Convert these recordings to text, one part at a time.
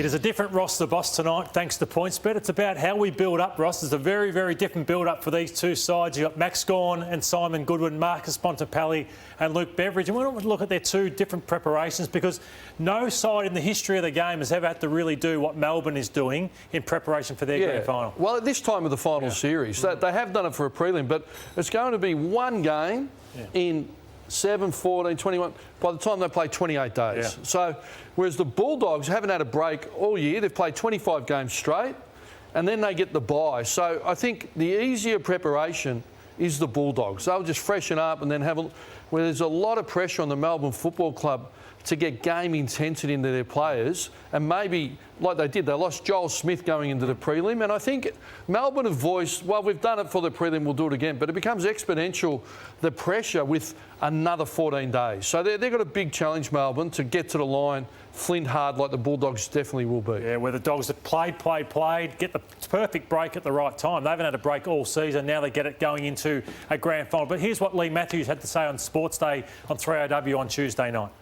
It is a different roster, boss, tonight, thanks to PointsBet. It's about how we build up, Ross. It's a very, very different build-up for these two sides. You've got Max Gawn and Simon Goodwin, Marcus Bontempelli and Luke Beveridge. And we want to look at their two different preparations because no side in the history of the game has ever had to really do what Melbourne is doing in preparation for their grand final. Well, at this time of the final series, they have done it for a prelim, but it's going to be one game in 7, 14, 21, by the time they play 28 days. So, whereas the Bulldogs haven't had a break all year, they've played 25 games straight, and then they get the bye. So, I think the easier preparation is the Bulldogs. They'll just freshen up and then where there's a lot of pressure on the Melbourne Football Club to get game intensity into their players, and maybe, like they did, they lost Joel Smith going into the prelim, and I think Melbourne have voiced, well, we've done it for the prelim, we'll do it again, but it becomes exponential, the pressure with another 14 days. So they've got a big challenge, Melbourne, to get to the line, flint hard like the Bulldogs definitely will be. Yeah, where the Dogs have played, get the perfect break at the right time. They haven't had a break all season. Now they get it going into a grand final. But here's what Leigh Matthews had to say on Sports Day on 3AW on Tuesday night.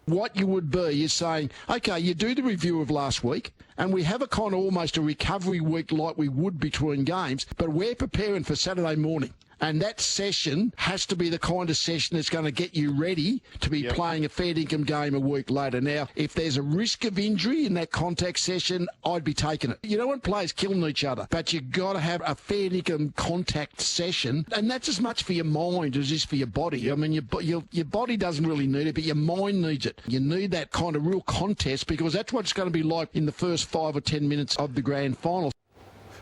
What you would be is saying, OK, you do the review of last week and we have a kind of almost a recovery week like we would between games, but we're preparing for Saturday morning. And that session has to be the kind of session that's going to get you ready to be playing a fair income game a week later. Now, if there's a risk of injury in that contact session, I'd be taking it. You don't want players killing each other, but you've got to have a fair income contact session. And that's as much for your mind as it is for your body. I mean, your body doesn't really need it, but your mind needs it. You need that kind of real contest because that's what it's going to be like in the first 5 or 10 minutes of the grand final.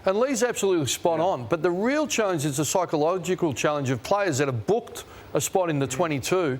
And Leigh's absolutely spot on, but the real challenge is the psychological challenge of players that have booked a spot in the 22,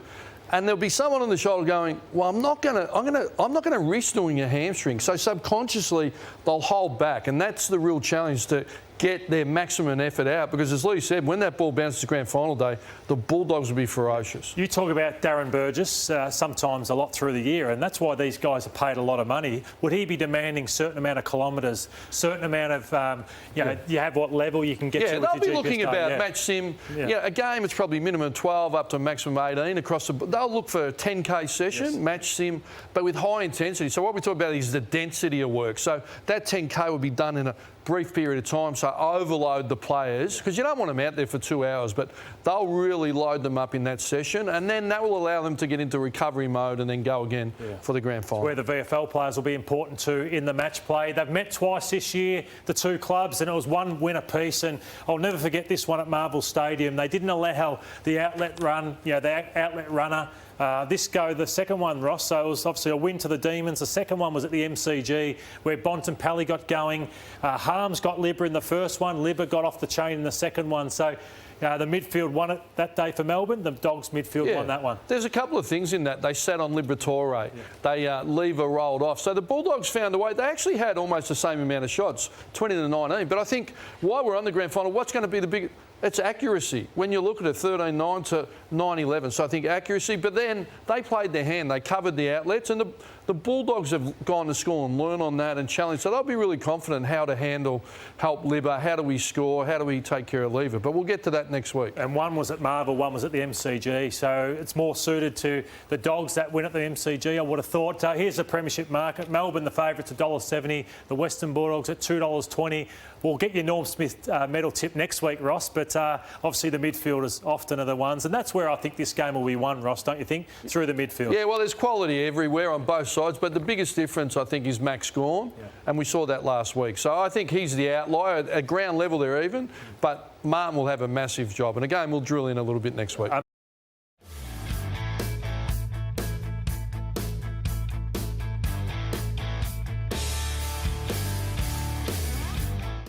and there'll be someone on the shoulder going, well, I'm not going to risk doing a hamstring. So subconsciously they'll hold back, and that's the real challenge, to get their maximum effort out, because as Leigh said, when that ball bounces to grand final day, the Bulldogs will be ferocious. You talk about Darren Burgess sometimes a lot through the year, and that's why these guys are paid a lot of money. Would he be demanding a certain amount of kilometres, certain amount of, you have what level you can get to? Yeah, they'll be looking about match sim. Yeah, a game it's probably minimum 12 up to maximum 18 across the. They'll look for a 10k session, match sim, but with high intensity. So what we talk about is the density of work. So that 10k will be done in a brief period of time, so overload the players, because you don't want them out there for 2 hours, but they'll really load them up in that session, and then that will allow them to get into recovery mode and then go again for the grand final. Where the VFL players will be important too in the match play. They've met twice this year, the two clubs, and it was one win apiece, and I'll never forget this one at Marvel Stadium. They didn't allow the outlet run, the outlet runner. The second one, Ross, so it was obviously a win to the Demons. The second one was at the MCG where Bontempelli got going. Harms got Libba in the first one. Libba got off the chain in the second one. So the midfield won it that day for Melbourne. The Dogs midfield won that one. There's a couple of things in that. They sat on Liberatore. They Lever rolled off. So the Bulldogs found a way. They actually had almost the same amount of shots, 20 to 19. But I think while we're on the grand final, what's going to be the big... It's accuracy. When you look at it, 13-9 to 9-11. So I think accuracy. But then they played their hand. They covered the outlets. And the Bulldogs have gone to school and learned on that and challenged. So they'll be really confident how to help Libba. How do we score? How do we take care of Lever? But we'll get to that next week. And one was at Marvel, one was at the MCG. So it's more suited to the Dogs that win at the MCG, I would have thought. Here's the premiership market. Melbourne, the favourites, $1.70. The Western Bulldogs at $2.20. We'll get your Norm Smith medal tip next week, Ross, but obviously the midfielders often are the ones, and that's where I think this game will be won, Ross, don't you think, through the midfield? Yeah, well, there's quality everywhere on both sides, but the biggest difference, I think, is Max Gawn, and we saw that last week. So I think he's the outlier. At ground level, they're even, but Martin will have a massive job, and again, we'll drill in a little bit next week.